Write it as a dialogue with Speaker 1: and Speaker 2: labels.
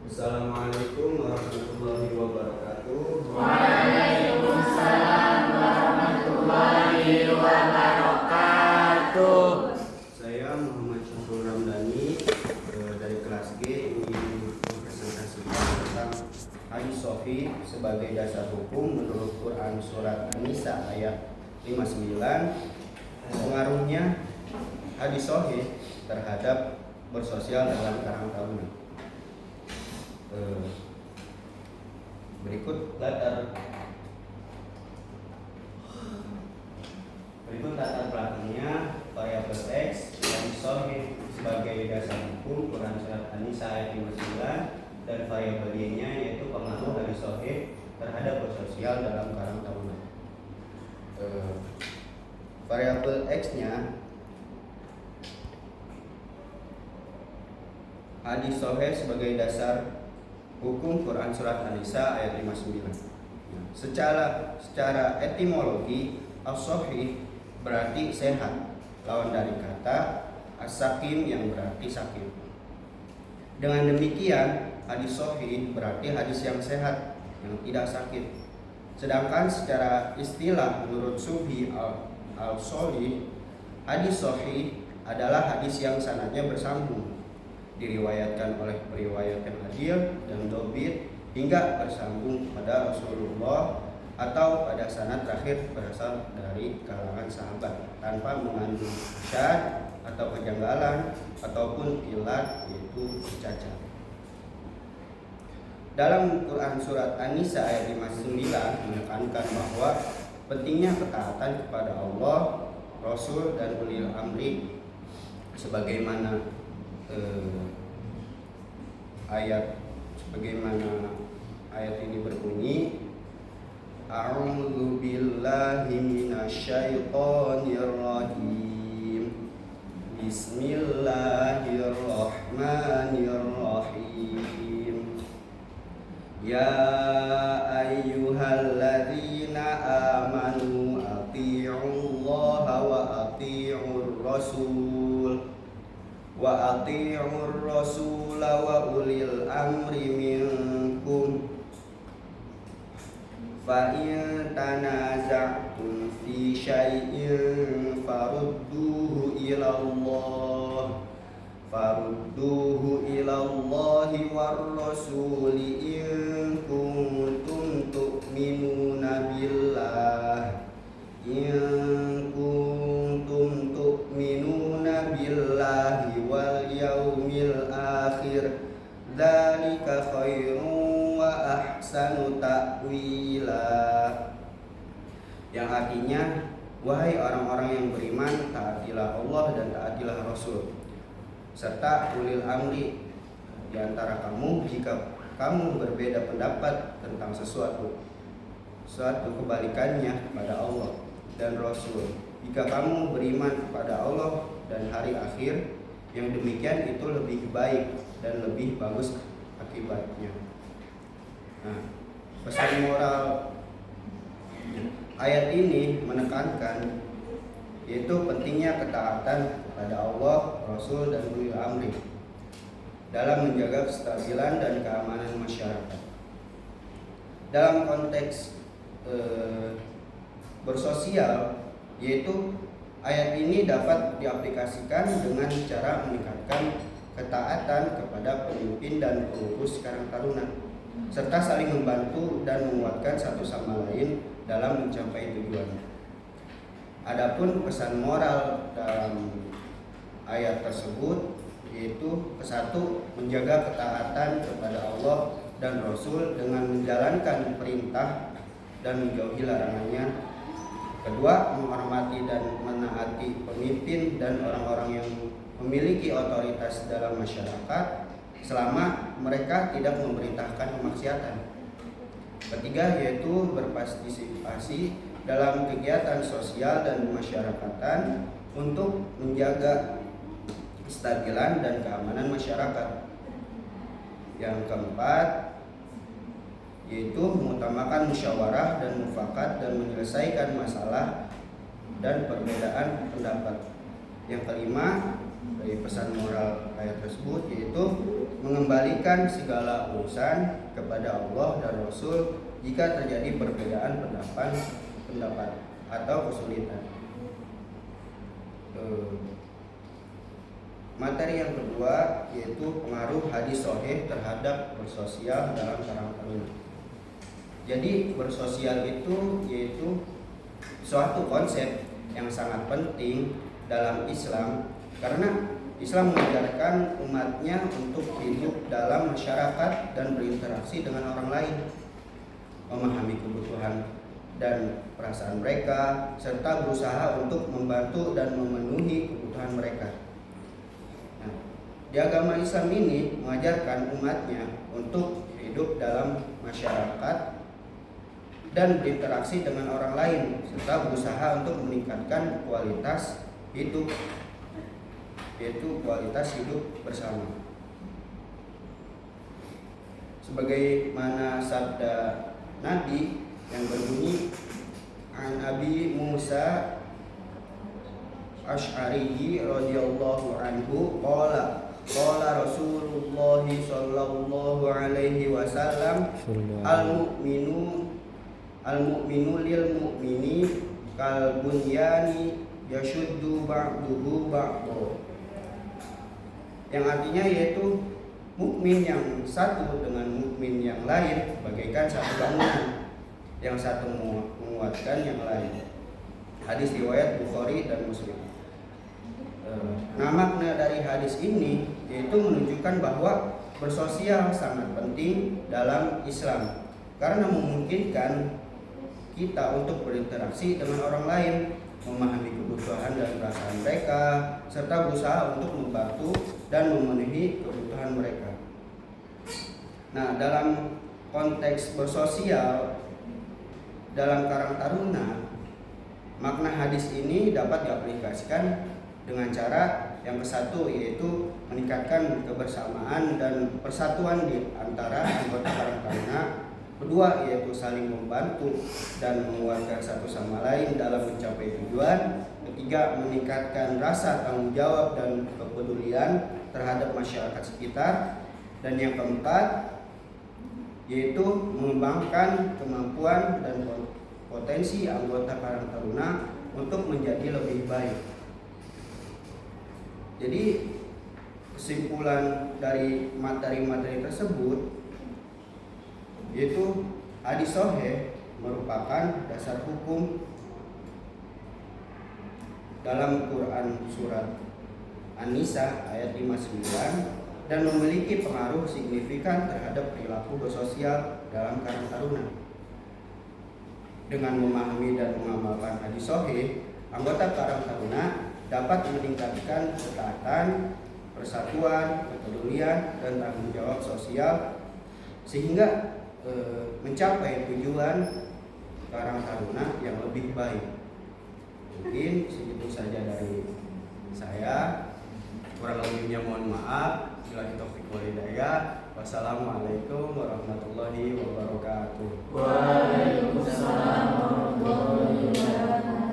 Speaker 1: Assalamualaikum warahmatullahi wabarakatuh.
Speaker 2: Waalaikumsalam warahmatullahi wabarakatuh.
Speaker 1: Saya Muhammad Syafrul Ramdhani dari kelas G ingin mempresentasikan tentang hadis sahih sebagai dasar hukum menurut Quran surat An-Nisa ayat 59. Pengaruhnya hadis sahih terhadap bersosial dalam karang taruna. Berikut latar belakangnya variabel X hadis sahih sebagai dasar hukum Quran surat An-Nisa ayat 59 dan variabel Y-nya yaitu pengaruh hadis sahih terhadap bersosial dalam karang taruna. Variabel X-nya hadis sahih sebagai dasar hukum Quran surat An-Nisa ayat 59. Secara etimologi as-sahih berarti sehat, lawan dari kata as-sakim yang berarti sakit. Dengan demikian hadis sahih berarti hadis yang sehat, yang tidak sakit. Sedangkan secara istilah menurut Subhi al-Sholih, hadis sahih adalah hadis yang sanadnya bersambung, diriwayatkan oleh periwayat yang adil dan dobit hingga bersambung pada Rasulullah atau pada sanad terakhir berasal dari kalangan sahabat tanpa mengandung syad atau kejanggalan ataupun ilat yaitu cacat. Dalam Quran surat An-Nisa ayat 59 menekankan bahwa pentingnya ketaatan kepada Allah, Rasul dan ulil amri sebagaimana ayat ini berbunyi, A'udzu billahi minasyaitonir rajim. Bismillahirrahmanirrahim. Ya ayyuhalladzina amanu athi'ullaha wa athi'ur rasul wa ati'ur rasul wa ulil amri minkum fa in tanaza'tum fi syai'in farudduhu ila Allah war rasuli in kuntum tu'minuna billah billahi wal yaumil akhir dzalika khairun wa ahsanu ta'wila. Yang artinya, wahai orang-orang yang beriman, taatilah Allah dan taatilah Rasul serta ulil amri di antara kamu jika kamu berbeda pendapat tentang sesuatu kebalikannya kepada Allah dan Rasul. Jika kamu beriman kepada Allah dan hari akhir, yang demikian itu lebih baik dan lebih bagus akibatnya. Pesan moral ayat ini menekankan yaitu pentingnya ketaatan kepada Allah, Rasul dan ulil amri dalam menjaga kestabilan dan keamanan masyarakat. Dalam konteks bersosial, yaitu ayat ini dapat diaplikasikan dengan cara meningkatkan ketaatan kepada pemimpin dan pengurus karang taruna serta saling membantu dan menguatkan satu sama lain dalam mencapai tujuan. Adapun pesan moral dalam ayat tersebut yaitu kesatu, menjaga ketaatan kepada Allah dan Rasul dengan menjalankan perintah dan menjauhi larangannya. Kedua, menghormati dan menaati pemimpin dan orang-orang yang memiliki otoritas dalam masyarakat selama mereka tidak memerintahkan kemaksiatan. Ketiga, yaitu berpartisipasi dalam kegiatan sosial dan masyarakatan untuk menjaga kestabilan dan keamanan masyarakat. Yang keempat, yaitu mengutamakan musyawarah dan mufakat dan menyelesaikan masalah dan perbedaan pendapat. Yang kelima dari pesan moral ayat tersebut yaitu mengembalikan segala urusan kepada Allah dan Rasul jika terjadi perbedaan pendapat atau kesulitan. Materi yang kedua yaitu pengaruh hadis sahih terhadap bersosial dalam karang taruna. Jadi bersosial itu yaitu suatu konsep yang sangat penting dalam Islam, karena Islam mengajarkan umatnya untuk hidup dalam masyarakat dan berinteraksi dengan orang lain, memahami kebutuhan dan perasaan mereka, serta berusaha untuk membantu dan memenuhi kebutuhan mereka. Nah, di agama Islam ini mengajarkan umatnya untuk hidup dalam masyarakat dan berinteraksi dengan orang lain, serta berusaha untuk meningkatkan kualitas hidup, yaitu kualitas hidup bersama. Sebagaimana sabda Nabi yang berbunyi, An Abi Musa Asy'ari radhiyallahu anhu qala Rasulullah sallallahu alaihi wasallam al-mu'minu lil mu'mini kal bunyani yashuddu ba'duhu ba'dahu, yang artinya yaitu mukmin yang satu dengan mukmin yang lain bagaikan satu bangunan, yang satu menguatkan yang lain. Hadis riwayat Bukhari dan Muslim. Nah, makna dari hadis ini yaitu menunjukkan bahwa bersosial sangat penting dalam Islam, karena memungkinkan kita untuk berinteraksi dengan orang lain, memahami kebutuhan dan perasaan mereka, serta berusaha untuk membantu dan memenuhi kebutuhan mereka. Nah, dalam konteks bersosial dalam karang taruna, makna hadis ini dapat diaplikasikan dengan cara yang kesatu, yaitu meningkatkan kebersamaan dan persatuan di antara anggota karang taruna. Kedua, yaitu saling membantu dan menguatkan satu sama lain dalam mencapai tujuan. Ketiga, meningkatkan rasa tanggung jawab dan kepedulian terhadap masyarakat sekitar. Dan yang keempat, yaitu mengembangkan kemampuan dan potensi anggota karang taruna untuk menjadi lebih baik. Jadi kesimpulan dari materi-materi tersebut yaitu hadis sahih merupakan dasar hukum dalam Quran surat An-Nisa ayat 59 dan memiliki pengaruh signifikan terhadap perilaku bersosial dalam karang taruna. Dengan memahami dan mengamalkan hadis sahih, anggota karang taruna dapat meningkatkan ketaatan, persatuan, kepedulian, dan tanggung jawab sosial sehingga mencapai tujuan karang taruna yang lebih baik. Mungkin segitu saja dari saya. Kurang lebihnya mohon maaf. Billahi taufiq wal hidayah. Wassalamualaikum warahmatullahi wabarakatuh.
Speaker 2: Waalaikumsalam warahmatullahi wabarakatuh.